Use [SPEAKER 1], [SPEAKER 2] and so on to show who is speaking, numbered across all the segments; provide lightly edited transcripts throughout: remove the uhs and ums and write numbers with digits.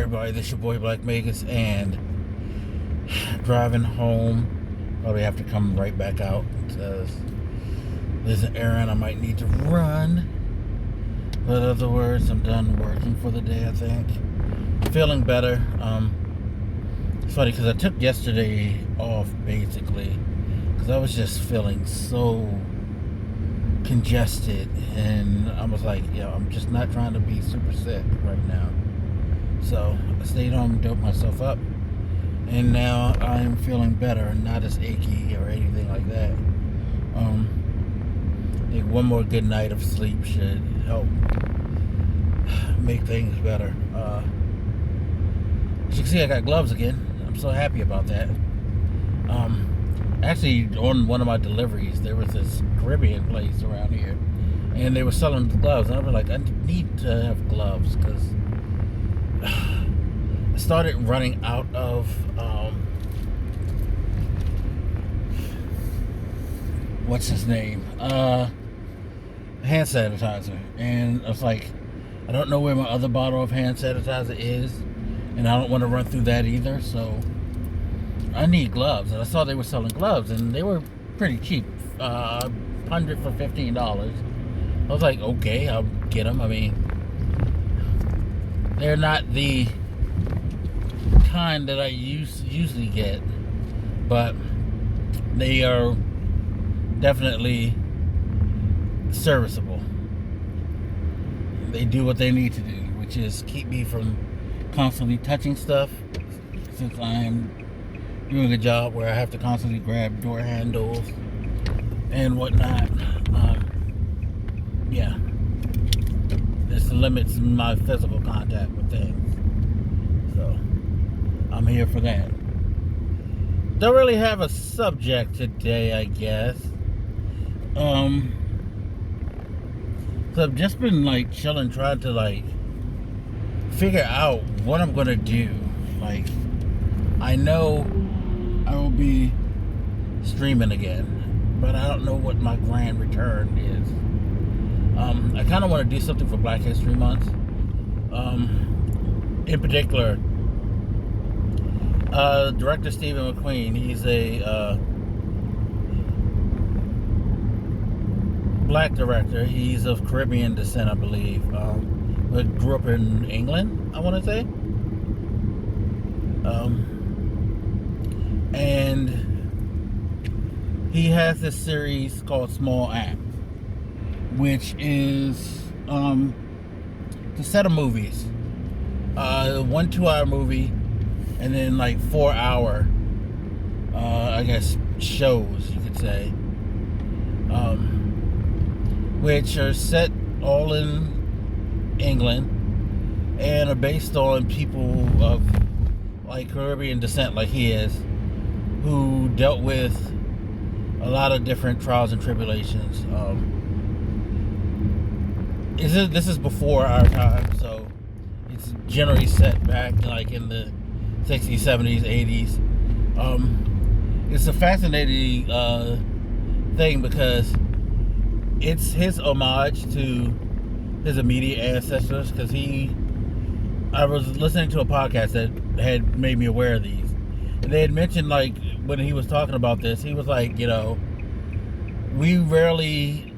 [SPEAKER 1] everybody, this your boy Black Vegas, and driving home. Probably have to come right back out because there's an errand I might need to run. But in other words, I'm done working for the day, I think. Feeling better. It's funny because I took yesterday off basically because I was just feeling so congested, and I was like, I'm just not trying to be super sick right now. So I stayed home, doped myself up, and now I'm feeling better, not as achy or anything like that. I think one more good night of sleep should help make things better. As you can see, I got gloves again. I'm so happy about that. Actually, on one of my deliveries, there was this Caribbean place around here, and they were selling gloves, and I was like, I need to have gloves because I started running out of what's his name? Hand sanitizer. And I was like, I don't know where my other bottle of hand sanitizer is, and I don't want to run through that either, so I need gloves. And I saw they were selling gloves, and they were pretty cheap. 100 for $15. I was like, okay, I'll get them. I mean, they're not the kind that I usually get, but they are definitely serviceable. They do what they need to do, which is keep me from constantly touching stuff, since I am doing a job where I have to constantly grab door handles and whatnot. This limits my physical contact with things, so I'm here for that. Don't really have a subject today, I guess. So I've just been like chilling, trying to like figure out what I'm gonna do. Like, I know I will be streaming again, but I don't know what my grand return is. I kind of want to do something for Black History Month. In particular, director Stephen McQueen, he's a black director. He's of Caribbean descent, I believe. But grew up in England, I want to say. And he has this series called Small Act, which is a set of movies. 1 2-hour movie, and then like 4-hour, I guess, shows, you could say, which are set all in England and are based on people of like Caribbean descent, like he is, who dealt with a lot of different trials and tribulations. This is before our time, so it's generally set back like in the 60s, 70s, 80s. It's a fascinating thing because it's his homage to his immediate ancestors, because I was listening to a podcast that had made me aware of these, and they had mentioned, like, when he was talking about this, he was like, we rarely,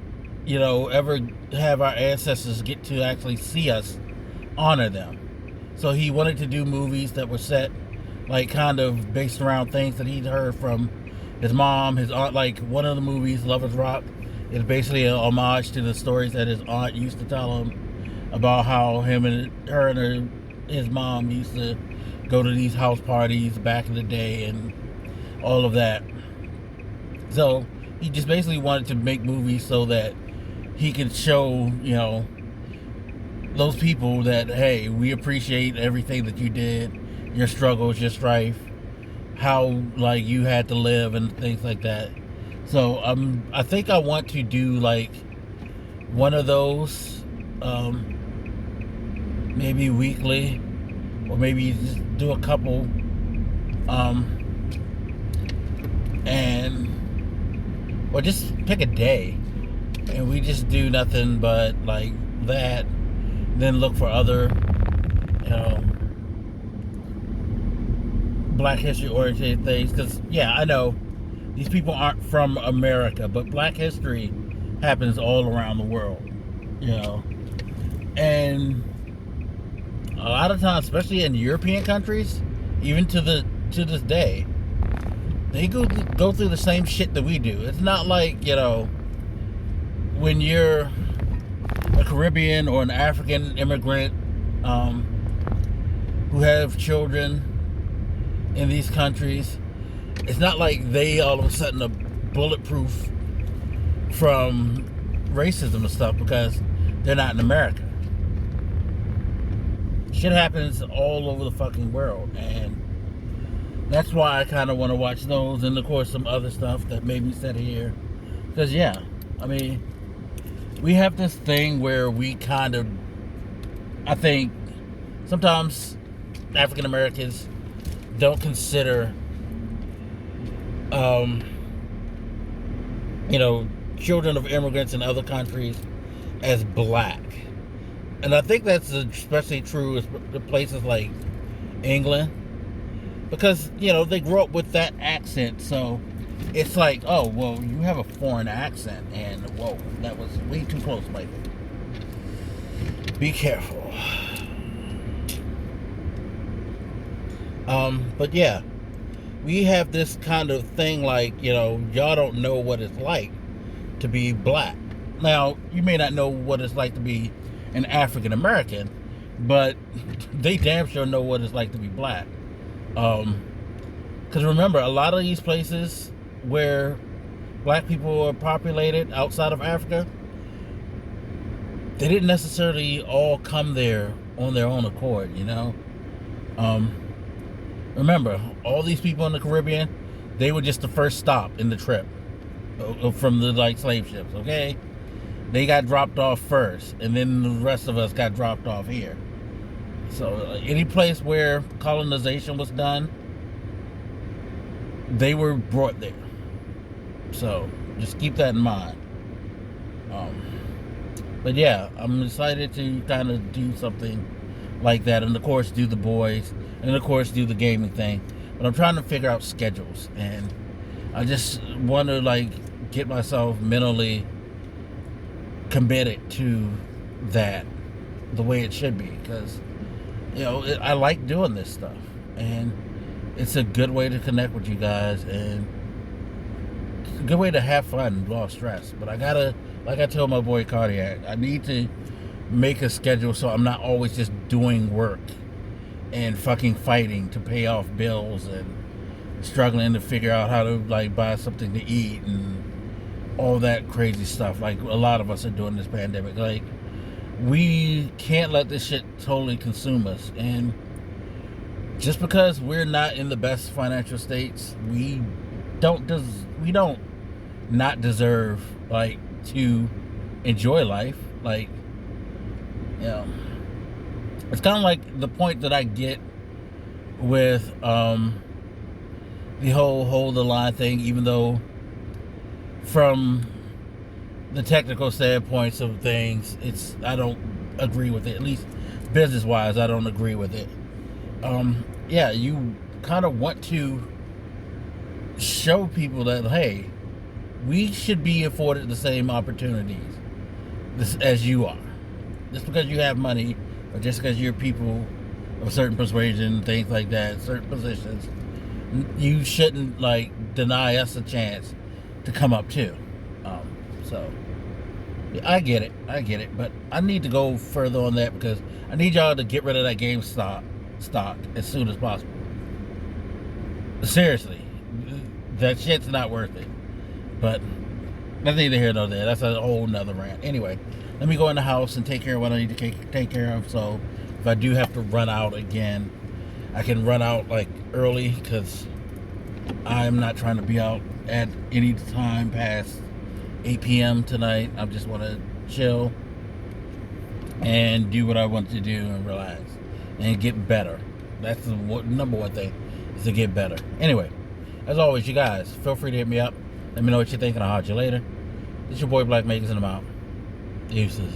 [SPEAKER 1] ever have our ancestors get to actually see us honor them. So he wanted to do movies that were set, like, kind of based around things that he'd heard from his mom, his aunt. Like, one of the movies, Lovers Rock, is basically an homage to the stories that his aunt used to tell him about how his mom used to go to these house parties back in the day and all of that. So he just basically wanted to make movies so that he could show, those people that, hey, we appreciate everything that you did, your struggles, your strife, how, like, you had to live and things like that. So I think I want to do like one of those, maybe weekly, or maybe just do a couple, or just pick a day and we just do nothing but like that, then look for other Black history oriented things, because yeah, I know these people aren't from America, but Black history happens all around the world, you know. And a lot of times, especially in European countries, even to this day, they go through the same shit that we do. It's not like, you know, when you're a Caribbean or an African immigrant who have children in these countries, it's not like they all of a sudden are bulletproof from racism and stuff because they're not in America. Shit happens all over the fucking world, and that's why I kind of want to watch those, and of course some other stuff that made me sit here. Because yeah, I mean, we have this thing where we kind of, I think, sometimes African Americans don't consider, you know, children of immigrants in other countries as black. And I think that's especially true in places like England, because, you know, they grew up with that accent, so it's like, oh, well, you have a foreign accent, and whoa, that was way too close, Michael. Be careful. But yeah, we have this kind of thing like, you know, y'all don't know what it's like to be black. Now, you may not know what it's like to be an African American, but they damn sure know what it's like to be black. Because remember, a lot of these places where black people are populated outside of Africa, they didn't necessarily all come there on their own accord, you know. Remember, all these people in the Caribbean, they were just the first stop in the trip from the like slave ships, okay? They got dropped off first, and then the rest of us got dropped off here. So any place where colonization was done, they were brought there. So just keep that in mind. But yeah, I'm excited to kind of do something like that, and of course do the boys, and of course do the gaming thing. But I'm trying to figure out schedules, and I just want to like get myself mentally committed to that the way it should be, because, you know, I like doing this stuff, and it's a good way to connect with you guys, and it's a good way to have fun and blow off stress. But I gotta, like I told my boy Cardiac, I need to make a schedule so I'm not always just doing work and fucking fighting to pay off bills and struggling to figure out how to like buy something to eat and all that crazy stuff like a lot of us are doing this pandemic. Like, we can't let this shit totally consume us, and just because we're not in the best financial states, we don't not deserve like to enjoy life. Like, you know, it's kind of like the point that I get with the whole hold the line thing, even though from the technical standpoints of things, I don't agree with it. At least business wise, I don't agree with it. Yeah, you kind of want to show people that, hey, we should be afforded the same opportunities as you are. Just because you have money, or just because you're people of a certain persuasion, things like that, certain positions, you shouldn't like deny us a chance to come up too. So I get it, but I need to go further on that, because I need y'all to get rid of that GameStop stock as soon as possible. Seriously, that shit's not worth it. But that's neither here nor there. That's a whole nother rant. Anyway, let me go in the house and take care of what I need to take care of, so if I do have to run out again, I can run out like early, because I'm not trying to be out at any time past 8 p.m. tonight. I just want to chill and do what I want to do and relax and get better. That's the number one thing, is to get better. Anyway, as always, you guys, feel free to hit me up. Let me know what you think, and I'll holler at you later. This is your boy Black Makers, and I'm out. Deuces.